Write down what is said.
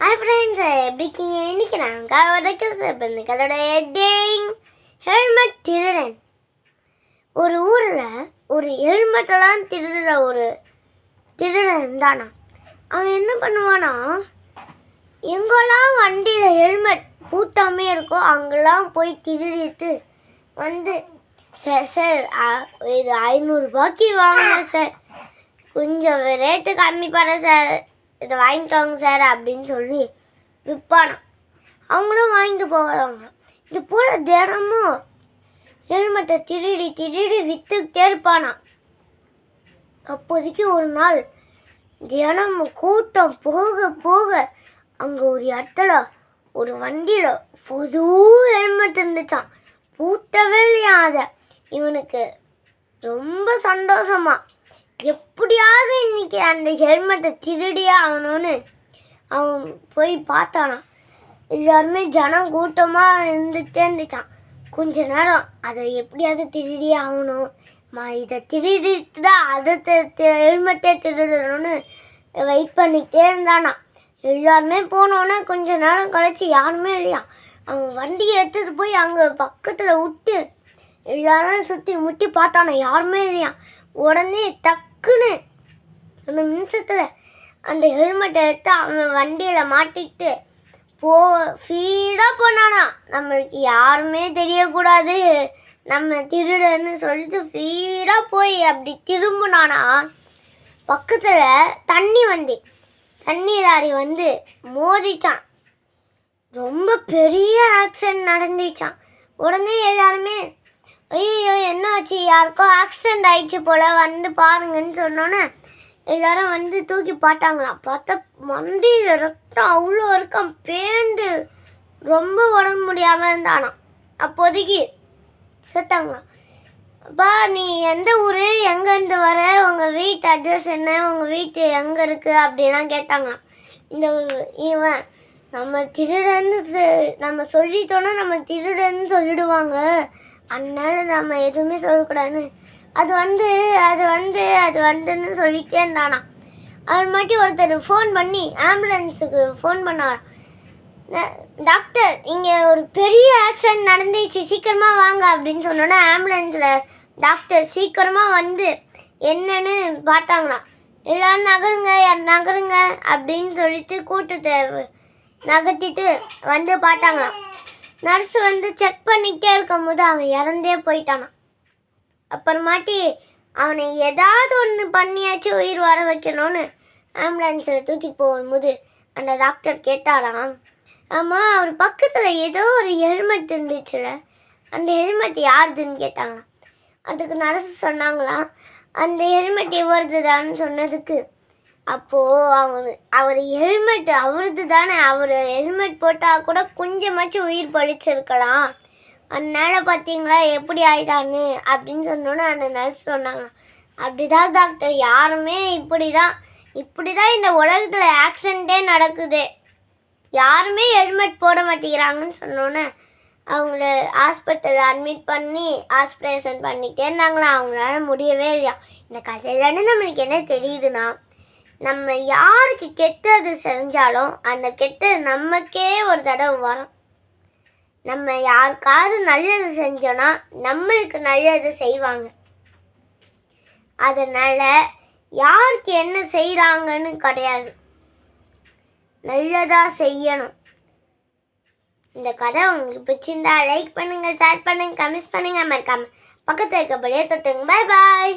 Hi friends, எப்படி இருக்கீங்க? இன்னைக்கு நாங்கள் வரைக்கும் கதோட ஹெட்டிங் ஹெல்மெட் திருடன். ஒரு ஊரில் ஒரு ஹெல்மெட்டெல்லாம் திருடுற ஒரு திருடன் இருந்தானா. அவன் என்ன பண்ணுவானா, எங்கெல்லாம் வண்டியில் ஹெல்மெட் பூட்டாமே இருக்கோ அங்கெல்லாம் போய் திருடிட்டு வந்து, சார் இது 500 ரூபாய்க்கு வாங்கினேன் சார், கொஞ்சம் ரேட்டு கம்மி பண்ண சார், இதை வாங்கிக்கோங்க சார் அப்படின்னு சொல்லி விற்பானா. அவங்களும் வாங்கிட்டு போவாங்க. இது போல் தினமும் ஹெல்மெட்டை திருடி திருடி விற்றுக்கிட்டே இருப்பானா. அப்போதைக்கு ஒரு நாள் தினமும் கூட்டம் போக போக அங்கே ஒரு இடத்துல ஒரு வண்டியில் புது ஹெல்மெட் இருந்துச்சான். பூட்டவே இல்லையா அதை. இவனுக்கு ரொம்ப சந்தோஷமா, எப்படியாவது இன்னைக்கு அந்த ஹெல்மெட்டை திருடியே ஆகணும்னு அவன் போய் பார்த்தானா. எல்லாருமே ஜனம் கூட்டமாக இருந்துகிட்டே இருந்துச்சான். கொஞ்ச நேரம் அதை எப்படியாவது திருடியே ஆகணும், இதை திருடிட்டு தான் அடுத்த ஹெல்மெட்டே திருடணும்னு வெயிட் பண்ணிக்கிட்டே இருந்தானா. எல்லாருமே போனோன்னே கொஞ்ச நேரம் கழிச்சு யாருமே இல்லையா. அவன் வண்டியை எடுத்துகிட்டு போய் அங்கே பக்கத்தில் விட்டு எல்லாரும் சுற்றி முட்டி பார்த்தானா, யாருமே இல்லையா. உடனே டக்குன்னு அந்த நிமிஷத்தில் அந்த ஹெல்மெட்டை எடுத்து அவன் வண்டியில் மாட்டிக்கிட்டு ஸ்பீடாக போனானா. நம்மளுக்கு யாருமே தெரியக்கூடாது நம்ம திருடன்னு சொல்லிட்டு ஸ்பீடாக போய் அப்படி திரும்பினானா. பக்கத்தில் தண்ணி லாரி வந்து மோதிச்சான். ரொம்ப பெரிய ஆக்சிடென்ட் நடந்துச்சான். உடனே எல்லாருமே ஐயோ என்ன ஆச்சு, யாருக்கோ ஆக்சிடென்ட் ஆயிடுச்சு போல், வந்து பாருங்கன்னு சொன்னோன்னே எல்லாரும் வந்து தூக்கி பார்த்தாங்களாம். பார்த்தா வண்டியில் ரத்தம் அவ்வளோ இருக்கான், பேந்து ரொம்ப உடம்பு முடியாமல் இருந்தானாம். அப்போதைக்கு செத்தாங்களாம். அப்பா நீ எந்த ஊர், எங்கேருந்து வர, உங்கள் வீட்டு அட்ரஸ் என்ன, உங்கள் வீட்டு எங்கே இருக்குது அப்படின்லாம் கேட்டாங்களாம். இவன் நம்ம திருடன்னு நம்ம சொல்லிட்டோன்னா நம்ம திருடன்னு சொல்லிடுவாங்க, அதனால நம்ம எதுவுமே சொல்லக்கூடாதுன்னு அது வந்துன்னு சொல்லிட்டே இருந்தானா. அது மட்டும் ஒருத்தர் ஃபோன் பண்ணி ஆம்புலன்ஸுக்கு ஃபோன் பண்ணாராம். டாக்டர் இங்கே ஒரு பெரிய ஆக்சிடென்ட் நடந்துச்சு, சீக்கிரமாக வாங்க அப்படின்னு சொன்னோன்னா ஆம்புலன்ஸில் டாக்டர் சீக்கிரமாக வந்து என்னன்னு பார்த்தாங்களாம். எல்லோரும் நகருங்க அப்படின்னு சொல்லிட்டு கூட்டத்தை நகர்த்திட்டு வந்து பார்த்தாங்களாம். நர்ஸ் வந்து செக் பண்ணிக்கிட்டே இருக்கும்போது அவன் இறந்தே போயிட்டானான். அப்புறமாட்டி அவனை ஏதாவது ஒன்று பண்ணியாச்சும் உயிர் வர வைக்கணும்னு ஆம்புலன்ஸில் தூக்கி போகும்போது அந்த டாக்டர் கேட்டாராம், ஆமாம் அவர் பக்கத்தில் ஏதோ ஒரு ஹெல்மெட் இருந்துச்சுல, அந்த ஹெல்மெட் யாருதுன்னு கேட்டாங்களாம். அதுக்கு நர்ஸ் சொன்னாங்களாம், அந்த ஹெல்மெட் இவருதுதான்னு சொன்னதுக்கு அப்போது அவர் ஹெல்மெட் அவரது தானே, அவர் ஹெல்மெட் போட்டால் கூட கொஞ்சமாச்சும் உயிர் பழிச்சிருக்கலாம், அதனால பார்த்தீங்களா எப்படி ஆயிட்டான்னு அப்படின்னு சொன்னோன்னே அந்த நர்ஸ் சொன்னாங்களாம், அப்படிதான் டாக்டர், யாருமே இப்படி தான் இந்த உலகத்தில் ஆக்சிடெண்ட்டே நடக்குது, யாருமே ஹெல்மெட் போட மாட்டேங்கிறாங்கன்னு சொன்னோன்னே அவங்கள ஹாஸ்பிட்டலில் அட்மிட் பண்ணி ஆஸ்பிரேஷன் பண்ணிகிட்டே இருந்தாங்களாம். அவங்களால முடியவே இல்லையா. இந்த கதையிலன்னு நம்மளுக்கு என்ன தெரியுதுன்னா, நம்ம யாருக்கு கெட்டது செஞ்சாலும் அந்த கெட்டது நமக்கே ஒரு தடவை வரும். நம்ம யாருக்காவது நல்லது செஞ்சோன்னா நம்மளுக்கு நல்லது செய்வாங்க. அதனால் யாருக்கு என்ன செய்கிறாங்கன்னு கிடையாது, நல்லதாக செய்யணும். இந்த கதை உங்களுக்கு பிடிச்சிருந்தா லைக் பண்ணுங்கள், ஷேர் பண்ணுங்கள், கமெண்ட் பண்ணுங்கள், மறக்காமல் பக்கத்தில் இருக்கப்படியே தொட்டுங்க. பாய் பாய்.